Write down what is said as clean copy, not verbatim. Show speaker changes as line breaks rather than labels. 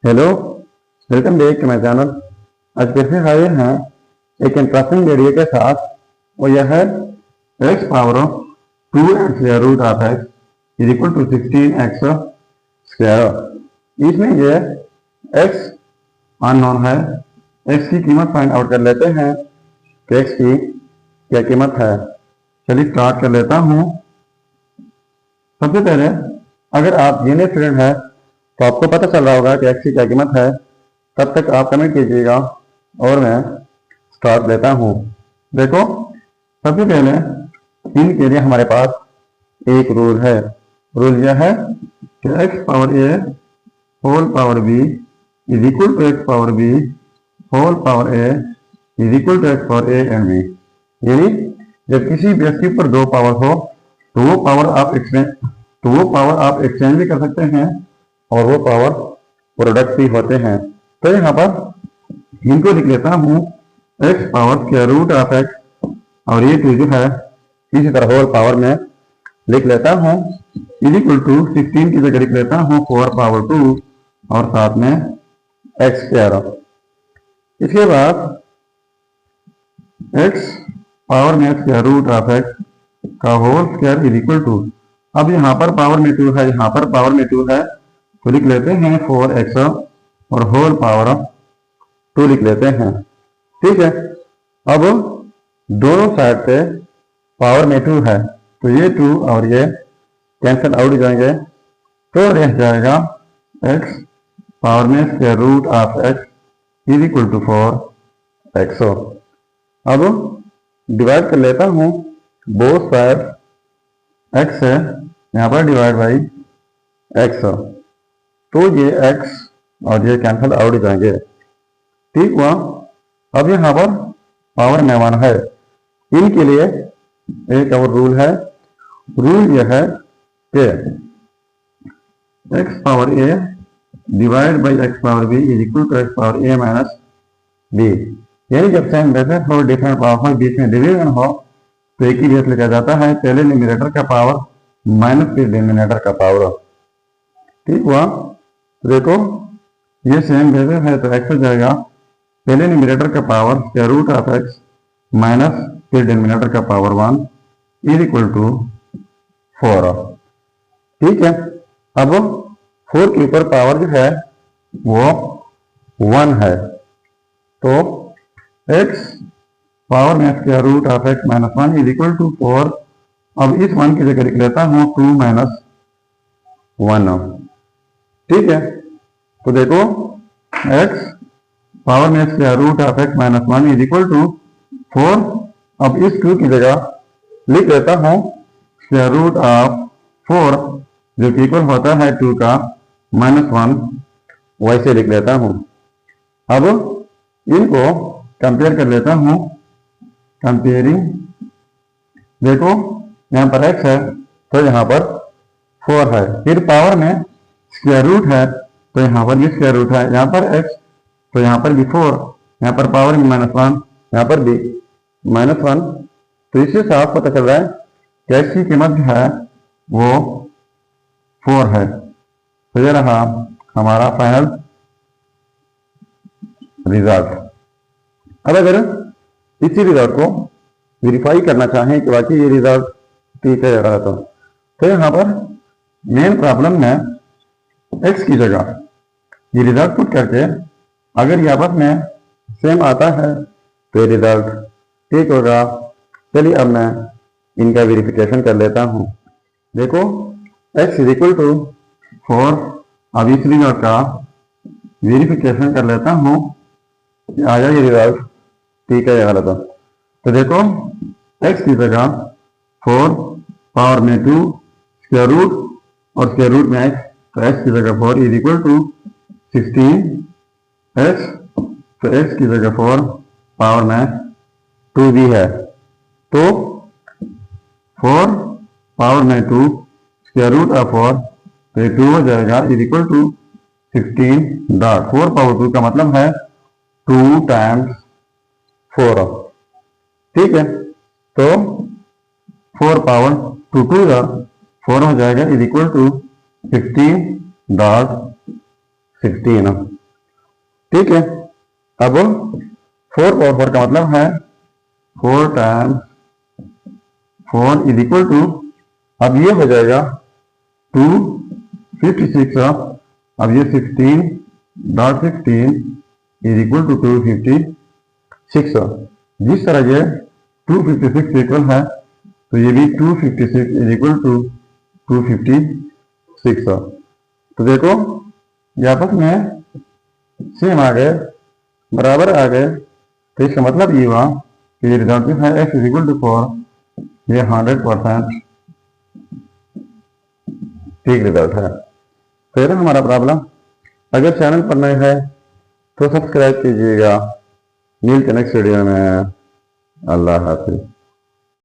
Hello, welcome back to my channel. आज फिर से हाजिर हैं एक इंटरेस्टिंग वीडियो के साथ और यह है x power of 2x square root of x is equal to 16x square. इसमें ये x अननोन है। x की कीमत फाइंड आउट कर लेते हैं कि x की क्या कीमत है। चलिए स्टार्ट कर लेता हूँ। सबसे पहले अगर आप जूनियर स्टूडेंट है तो आपको पता चल रहा होगा कि x की क्या कीमत है। तब तक आप कमेंट कीजिएगा और मैं स्टार्ट देता हूँ। देखो, सबसे पहले इनके लिए हमारे पास एक रूल है। रूल यह है कि x power a whole power b is equal to x power b whole power a is equal to x power a and b। यानी जब किसी व्यक्ति पर दो पावर हो तो वो पावर आप एक्सचेंज भी कर सकते हैं और वो पावर प्रोडक्ट भी होते हैं। तो यहाँ पर इनको लिख लेता हूँ x power square root of x और ये टू जो है इसी तरह होल पावर में लिख लेता हूँ इज इक्वल टू 16 की जगह लिख लेता हूँ 4 पावर 2 और साथ में x स्क्वायर। इसके बाद x पावर में स्क्वायर रूट ऑफ x का whole square is equal to, अब यहाँ पर पावर में 2 है, यहाँ पर पावर में 2 है तो लिख लेते हैं 4x और होल पावर 2 लिख लेते हैं। ठीक है, अब दोनों साइड से पावर में 2 है तो ये 2 और ये कैंसिल आउट हो जाएंगे तो रह जाएगा x पावर में square root of x is equal to 4x। अब डिवाइड कर लेता हूँ बोथ साइड x है यहाँ पर डिवाइड बाई x तो ये x और ये कैंसिल आउट हो जाएंगे। ठीक हुआ। अब यहाँ पर पावर में 1 है। इनके लिए एक और रूल है। रूल यह है कि x power a divide by x power b is equal to x power a minus b। यानी जब सेम बेसिस हो डिफरेंट पावर बीच में डिवीजन हो तो एक ही बेस लिखा जाता है, पहले न्यूमरेटर का पावर माइनस फिर डिनोमिनेटर का पावर। ठीक हुआ। तो देखो ये सेम बेसिस है तो x हो जाएगा पहले न्यूमरेटर का power square root of x minus फिर डिनोमिनेटर का पावर 1 इज इक्वल टू 4। ठीक है, अब 4 के ऊपर पावर जो है वो 1 है तो x पावर में square root of x minus 1 is equal to 4। अब इस 1 की जगह लिख लेता हूँ 2 माइनस 1। ठीक है, तो देखो x पावर में square root of x minus 1 is equal to 4। अब इस 2 की जगह लिख लेता हूँ स्क्वायर रूट ऑफ 4 जो कि इक्वल होता है 2 का माइनस 1, वैसे लिख लेता हूँ। अब इनको कंपेयर कर लेता हूँ। कंपेयरिंग, देखो यहाँ पर x है तो यहाँ पर 4 है, फिर पावर में स्क्वायर रूट है तो यहाँ पर भी स्क्वायर रूट है, यहाँ पर x तो यहाँ पर भी 4, यहाँ पर पावर में माइनस 1, यहाँ पर भी माइनस 1। तो इससे साफ पता चल रहा है कि x की कीमत जो है वो 4 है। तो ये रहा हमारा फाइनल रिजल्ट। अब अगर इसी रिजल्ट को वेरीफाई करना चाहें कि वाकई ये रिजल्ट ठीक है रहा तो यहाँ पर मेन प्रॉब्लम में x की जगह ये रिजल्ट पुट करके अगर ये आपस में सेम आता है तो ये रिजल्ट ठीक होगा। चलिए अब मैं इनका वेरिफिकेशन कर लेता हूँ। देखो x इज इक्वल टू 4। अब इस रिजल्ट का वेरिफिकेशन कर लेता हूँ कि आया ये रिजल्ट ठीक है या गलत। तो देखो x की जगह 4 पावर में 2 स्क्वायर रूट और स्क्वायर रूट में x तो x की जगह 4 इज इक्वल टू 16x। तो x की जगह 4 पावर में 2 भी है तो 4 पावर में 2 स्क्वायर रूट ऑफ 4 तो ये 2 हो जाएगा is equal to 16 dot 4 power 2 का मतलब है 2 टाइम्स 4। ठीक है, तो 4 पावर 2 4 हो जाएगा इज इक्वल टू 16 डॉट 16। ठीक है, अब 4/4 का मतलब है 4 टाइम्स 4 इज इक्वल टू, अब ये हो जाएगा 256। अब ये 16.16 इज इक्वल टू 256। जिस तरह ये 256 इक्वल है तो ये भी 256 इज इक्वल टू 256। तो देखो ये आपस में सेम आ गए, बराबर आ गए। तो इसका मतलब ये हुआ कि ये रिजल्ट जो है x इज इक्वल टू 4, ये 100% ठीक रिजल्ट है। फिर हमारा प्रॉब्लम, अगर चैनल पर नए है तो सब्सक्राइब कीजिएगा। मिलते नेक्स्ट वीडियो में। अल्लाह हाफिज।